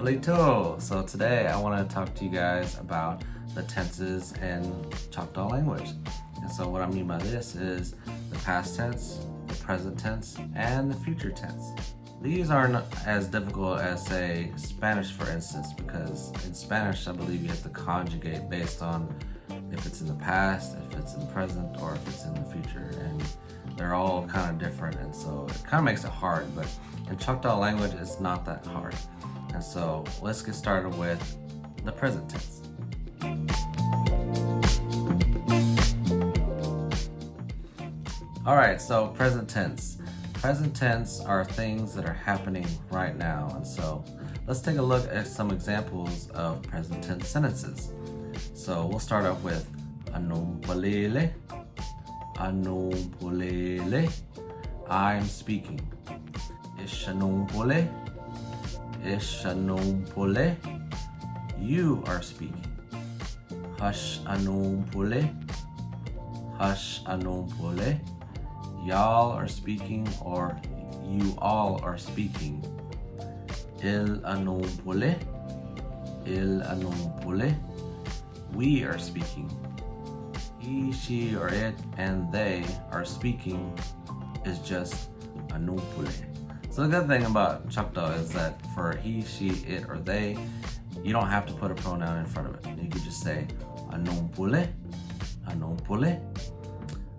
Palito. So today I want to talk to you guys about the tenses in Choctaw language. And so what I mean by this is the past tense, the present tense, and the future tense. These aren't as difficult as, say, Spanish, for instance, because in Spanish I believe you have to conjugate based on if it's in the past, if it's in the present, or if it's in the future. And they're all kind of different, and so it kind of makes it hard, but in Choctaw language it's not that hard. And so let's get started with the present tense. Alright, so present tense. Present tense are things that are happening right now, and so let's take a look at some examples of present tense sentences. So we'll start off with Anumpa, Anumpa, I'm speaking. Ishanumpole, Ishanumpole, you are speaking. Hush Anumpole, Hush Anumpole, y'all are speaking, or you all are speaking. Il Anumpole, Il Anumpole, we are speaking. He, she, or it, and they are speaking is just Anumpule. So the good thing about Choctaw is that for he, she, it, or they, you don't have to put a pronoun in front of it. You could just say Anumpule, Anumpule.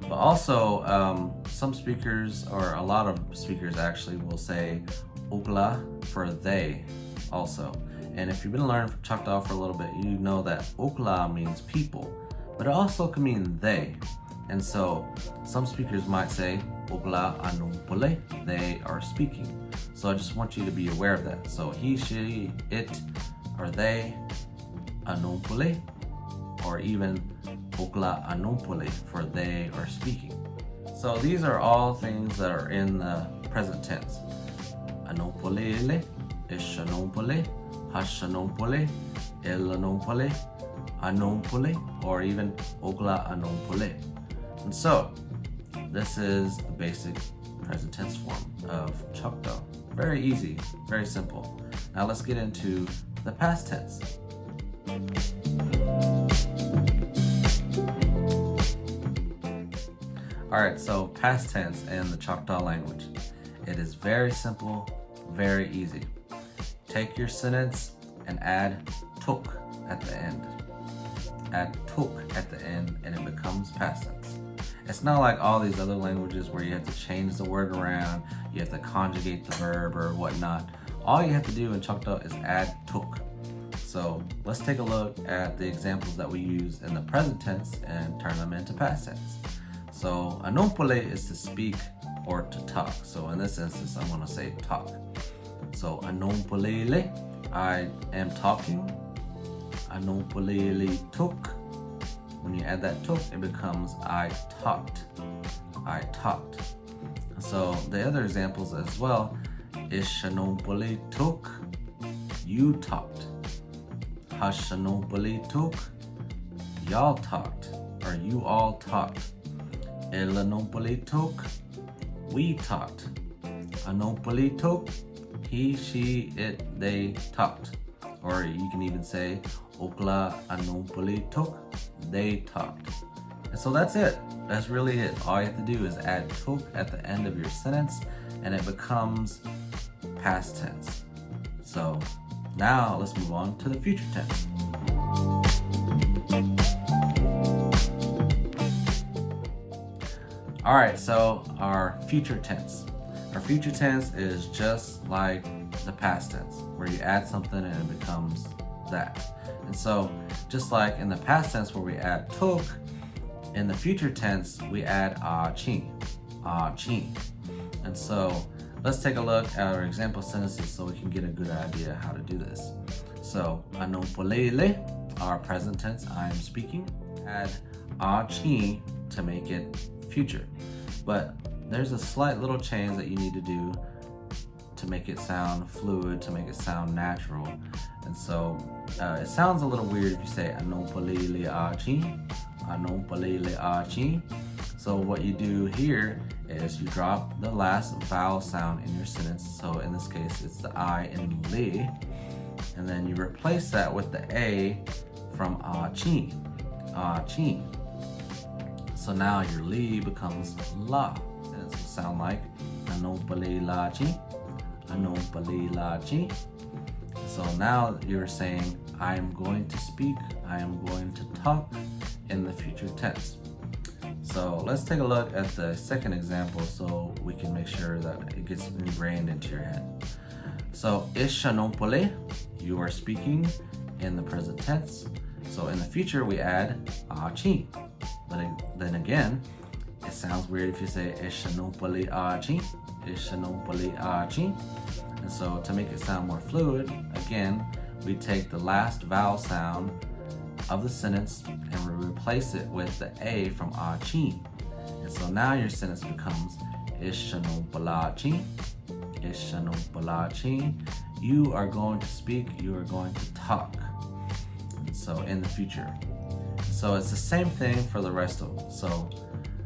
But also, some speakers, or a lot of speakers actually, will say Okla for they also. And if you've been learning Choctaw for a little bit, you know that Okla means people, but it also can mean they. And so some speakers might say Okla Anumpule, they are speaking. So I just want you to be aware of that. So he, she, it, or they, Anumpule, or even Okla Anumpule for they are speaking. So these are all things that are in the present tense. Anumpule, Ishanumpule, Hashanumpule, Ilanumpule, Anumpule, or even Okla Anumpule. And so, this is the basic present tense form of Choctaw. Very easy, very simple. Now let's get into the past tense. Alright, so past tense in the Choctaw language. It is very simple, very easy. Take your sentence and add tuk at the end. Add tuk at the end and it becomes past tense. It's not like all these other languages where you have to change the word around, you have to conjugate the verb or whatnot. All you have to do in Choctaw is add tuk. So let's take a look at the examples that we use in the present tense and turn them into past tense. So anumpule is to speak or to talk. So in this instance, I'm going to say talk. So anumpule, I am talking. Anumpule tuk. When you add that tuk, it becomes I talked. I talked. So the other examples as well is Shanumpule tuk, you talked. Hashanumpule tuk, y'all talked, or you all talked. Ilanumpule tuk, we talked. Anumpule tuk, he, she, it, they talked. Or you can even say Okla Anumpule tuk, they talked. And so that's it. That's really it. All you have to do is add tuk at the end of your sentence and it becomes past tense. So now let's move on to the future tense. Alright, so our future tense. Our future tense is just like the past tense, where you add something and it becomes that. And so, just like in the past tense where we add tuk, in the future tense we add chi, chi. And so, let's take a look at our example sentences so we can get a good idea how to do this. So, anumpulele, our present tense, I am speaking, add chi to make it future. But there's a slight little change that you need to do to make it sound fluid, to make it sound natural. And so it sounds a little weird if you say anumpalele achi, anumpalele achi. So what you do here is you drop the last vowel sound in your sentence. So in this case, it's the I in le. and then you replace that with the A from Hʋchi. Hʋchi. So now your li becomes la. And it will sound like Anumpa la chi. Anumpa la chi. So now you're saying, I am going to speak, I am going to talk in the future tense. So let's take a look at the second example so we can make sure that it gets ingrained into your head. So, Anumpa, you are speaking in the present tense. So in the future we add Hʋchi. But then again, it sounds weird if you say Anumpa Hʋchi. Anumpa Hʋchi. And so to make it sound more fluid, again, we take the last vowel sound of the sentence and we replace it with the A from Hʋchi. And so now your sentence becomes Anumpa Hʋchi. Anumpa Hʋchi. You are going to speak, you are going to talk. And so in the future. So it's the same thing for the rest of them. So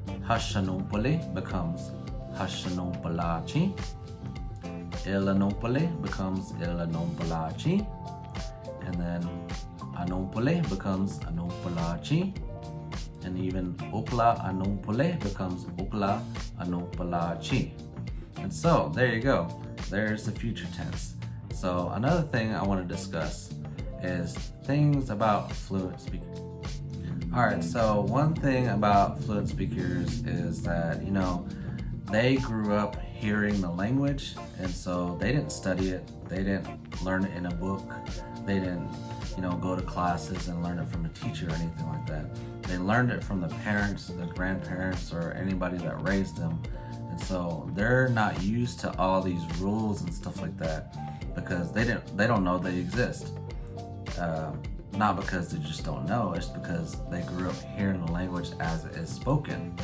Anumpa becomes Anumpa Hʋchi. Anumpa becomes Anumpa Hʋchi. And then Anumpa becomes Anumpa Hʋchi. And even Ukla Anumpa becomes Ukla Anumpa Hʋchi. And so there you go. There's the future tense. So another thing I want to discuss is things about fluent speakers. Alright, so one thing about fluent speakers is that, they grew up hearing the language, and so they didn't study it, they didn't learn it in a book, they didn't, go to classes and learn it from a teacher or anything like that. They learned it from the parents, the grandparents, or anybody that raised them. And so they're not used to all these rules and stuff like that because they don't know they exist. Not because they just don't know, it's because they grew up hearing the language as it is spoken.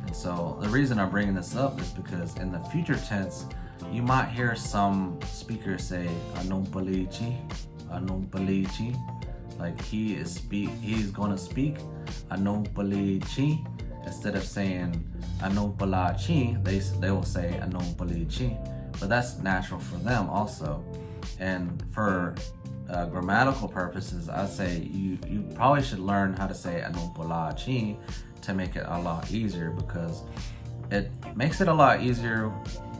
And so the reason I'm bringing this up is because in the future tense, you might hear some speakers say Anumpa chi, Anumpa chi, like he's going to speak Anumpa chi. Instead of saying Anumpa chi, they will say Anumpa chi. But that's natural for them also. And for grammatical purposes, I say you probably should learn how to say Anumpa chi to make it a lot easier, because it makes it a lot easier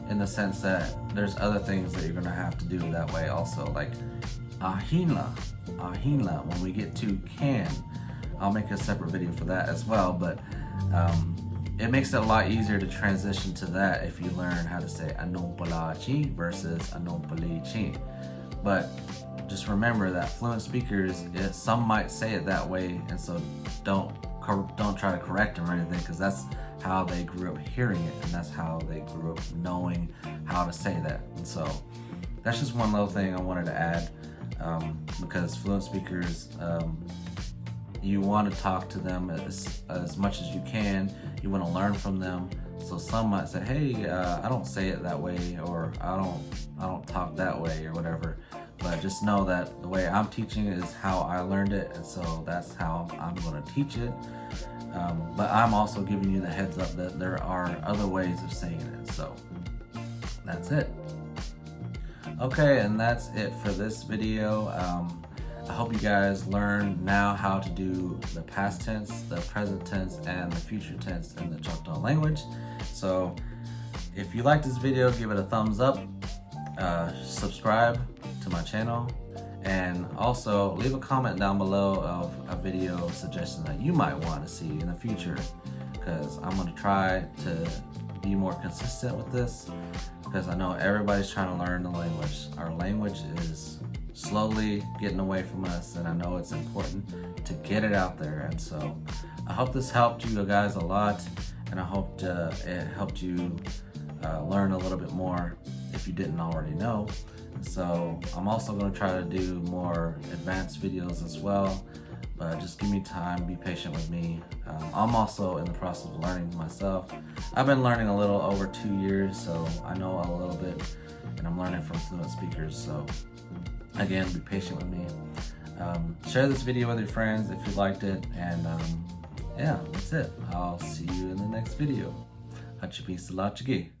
in the sense that there's other things that you're going to have to do that way also, like ahila, when we get to can. I'll make a separate video for that as well, but it makes it a lot easier to transition to that if you learn how to say Anumpa chi versus Anumpa chi. But just remember that fluent speakers, some might say it that way, and so don't try to correct them or anything, because that's how they grew up hearing it, and that's how they grew up knowing how to say that. And so that's just one little thing I wanted to add, because fluent speakers, you want to talk to them as much as you can. You want to learn from them. So some might say, hey, I don't say it that way, or I don't talk that way, or whatever. But just know that the way I'm teaching is how I learned it, and so that's how I'm going to teach it. But I'm also giving you the heads up that there are other ways of saying it. So that's it. Okay, and that's it for this video. I hope you guys learn now how to do the past tense, the present tense, and the future tense in the Choctaw language. So if you like this video, give it a thumbs up, subscribe to my channel, and also leave a comment down below of a video suggestion that you might want to see in the future, because I'm going to try to be more consistent with this, because I know everybody's trying to learn the language. Our language is slowly getting away from us, and I know it's important to get it out there. And so I hope this helped you guys a lot, and I hope it helped you learn a little bit more if you didn't already know. So I'm also going to try to do more advanced videos as well, but just give me time, be patient with me. I'm also in the process of learning myself. I've been learning a little over 2 years, so I know a little bit, and I'm learning from fluent speakers. So again, be patient with me. Share this video with your friends if you liked it, and yeah, that's it. I'll see you in the next video. Hʋchi.